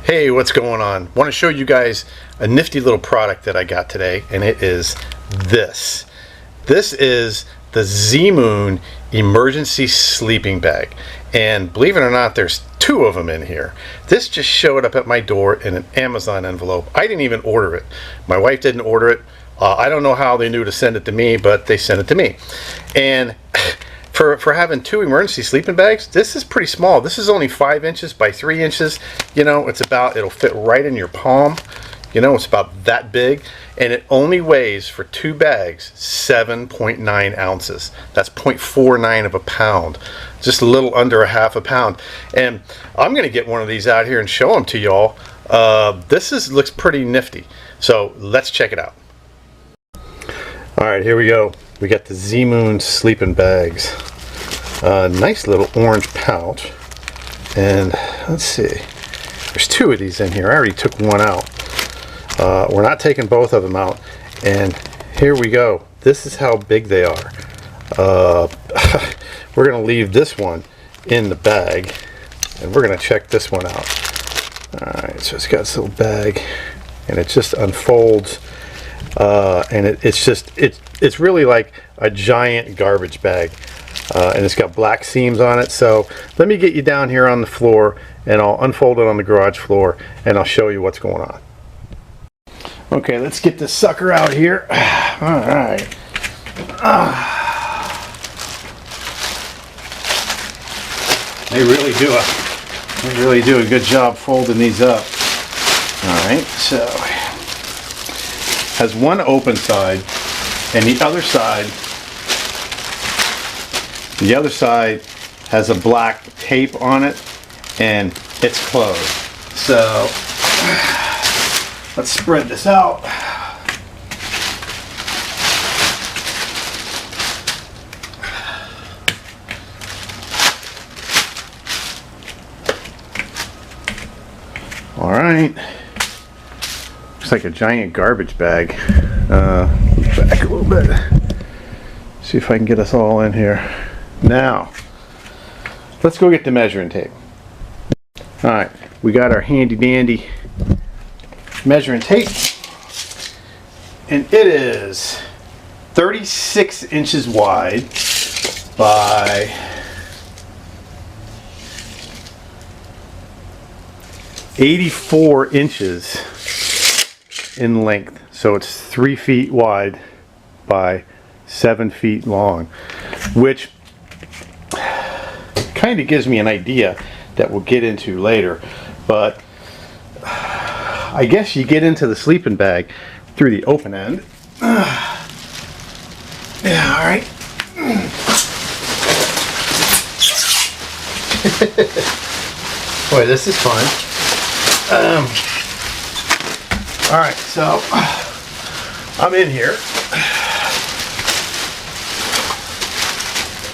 Hey, what's going on? Want to show you guys a nifty little product that I got today, and it is this. This is the Zmoon Emergency Sleeping Bag, and believe it or not, there's two of them in here. This just showed up at my door in an Amazon envelope. I didn't even order it. My wife didn't order it. I don't know how they knew to send it to me, but they sent it to me. And for having two emergency sleeping bags, this is pretty small. This is only 5 inches by 3 inches. You know, it'll fit right in your palm. You know, it's about that big, and it only weighs, for two bags, 7.9 ounces. That's 0.49 of a pound, just a little under a half a pound. And I'm gonna get one of these out here and show them to y'all. Looks pretty nifty. So let's check it out. All right, here we go. We got the Zmoon sleeping bags. Nice little orange pouch. And let's see, there's two of these in here. I already took one out. We're not taking both of them out. And here we go. This is how big they are. We're gonna leave this one in the bag, and we're gonna check this one out. All right, so it's got this little bag, and it just unfolds. And it's really like a giant garbage bag, and it's got black seams on it. So let me get you down here on the floor, and I'll unfold it on the garage floor, and I'll show you what's going on. Okay, let's get this sucker out here. All right. They really do a good job folding these up. All right, so has one open side, and the other side has a black tape on it, and it's closed. So let's spread this out. All right. Looks like a giant garbage bag. Back a little bit. See if I can get us all in here. Now, let's go get the measuring tape. All right, we got our handy dandy measuring tape, and it is 36 inches wide by 84 inches in length. So it's 3 feet wide by 7 feet long, which kind of gives me an idea that we'll get into later. But I guess you get into the sleeping bag through the open end. Yeah, all right. Boy, this is fun. All right, so I'm in here.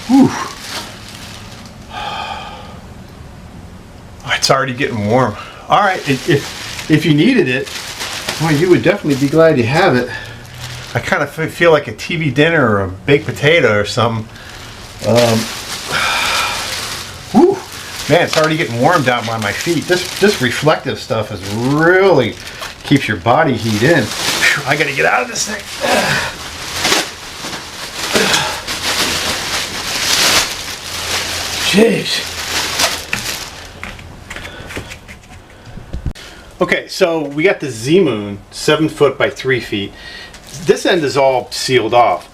Whew. It's already getting warm. All right, if you needed it, well, you would definitely be glad you have it. I kind of feel like a TV dinner or a baked potato or something. Whew. Man, it's already getting warm down by my feet. This reflective stuff is really keeps your body heat in. Whew, I gotta get out of this thing. Jeez. Okay, so we got the Zmoon 7 foot by 3 feet. This end is all sealed off,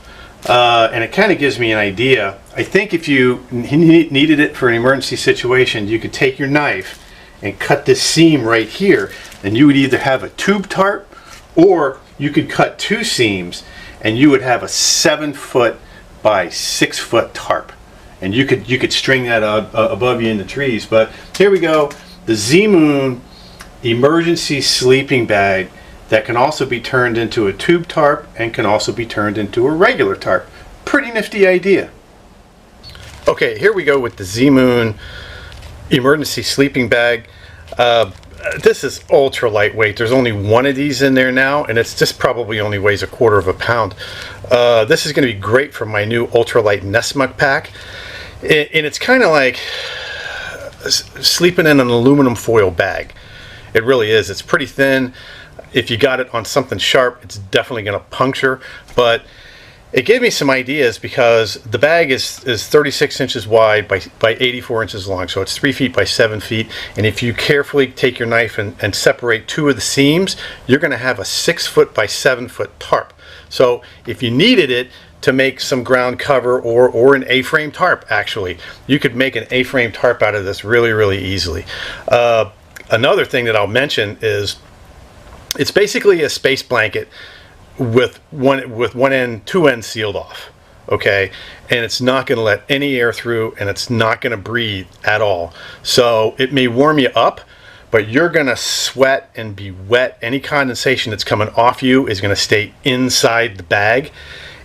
and it kind of gives me an idea. I think if you needed it for an emergency situation, you could take your knife and cut this seam right here, and you would either have a tube tarp, or you could cut two seams, and you would have a 7 foot by 6 foot tarp, and you could string that above you in the trees. But here we go, the Zmoon Emergency Sleeping Bag that can also be turned into a tube tarp and can also be turned into a regular tarp. Pretty nifty idea. Okay, here we go with the Zmoon Emergency Sleeping Bag. This is ultra lightweight. There's only one of these in there now, and it's just probably only weighs 1/4 of a pound. This is going to be great for my new ultralight nest muck pack, and it's kind of like sleeping in an aluminum foil bag. It really is. It's pretty thin. If you got it on something sharp, it's definitely going to puncture, but it gave me some ideas because the bag is 36 inches wide by 84 inches long, so it's 3 feet by 7 feet. And if you carefully take your knife and separate two of the seams, you're going to have a 6 foot by 7 foot tarp. So if you needed it to make some ground cover or an A-frame tarp, actually, you could make an A-frame tarp out of this really, really easily. Another thing that I'll mention is it's basically a space blanket with two ends sealed off, okay, and it's not going to let any air through, and it's not going to breathe at all. So it may warm you up, but you're going to sweat and be wet. Any condensation that's coming off you is going to stay inside the bag,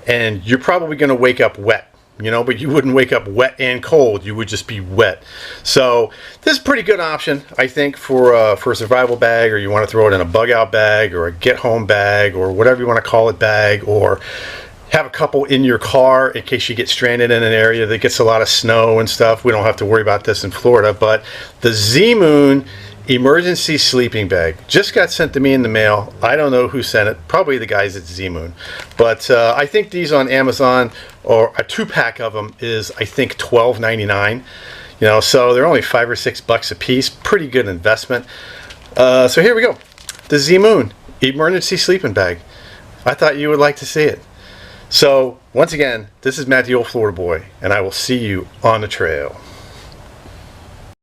and you're probably going to wake up wet, you know, but you wouldn't wake up wet and cold. You would just be wet. So this is a pretty good option, I think, for a survival bag, or you want to throw it in a bug out bag or a get home bag or whatever you want to call it bag, or have a couple in your car in case you get stranded in an area that gets a lot of snow and stuff. We don't have to worry about this in Florida, but the Zmoon Emergency Sleeping Bag just got sent to me in the mail. I don't know who sent it, probably the guys at Zmoon, but I think these on Amazon, or a 2-pack of them is, I think, $12.99, you know, so they're only $5 or $6 a piece. Pretty good investment. So here we go, the Zmoon Emergency Sleeping Bag. I thought you would like to see it. So once again, this is Matt, the Old Florida Boy, and I will see you on the trail.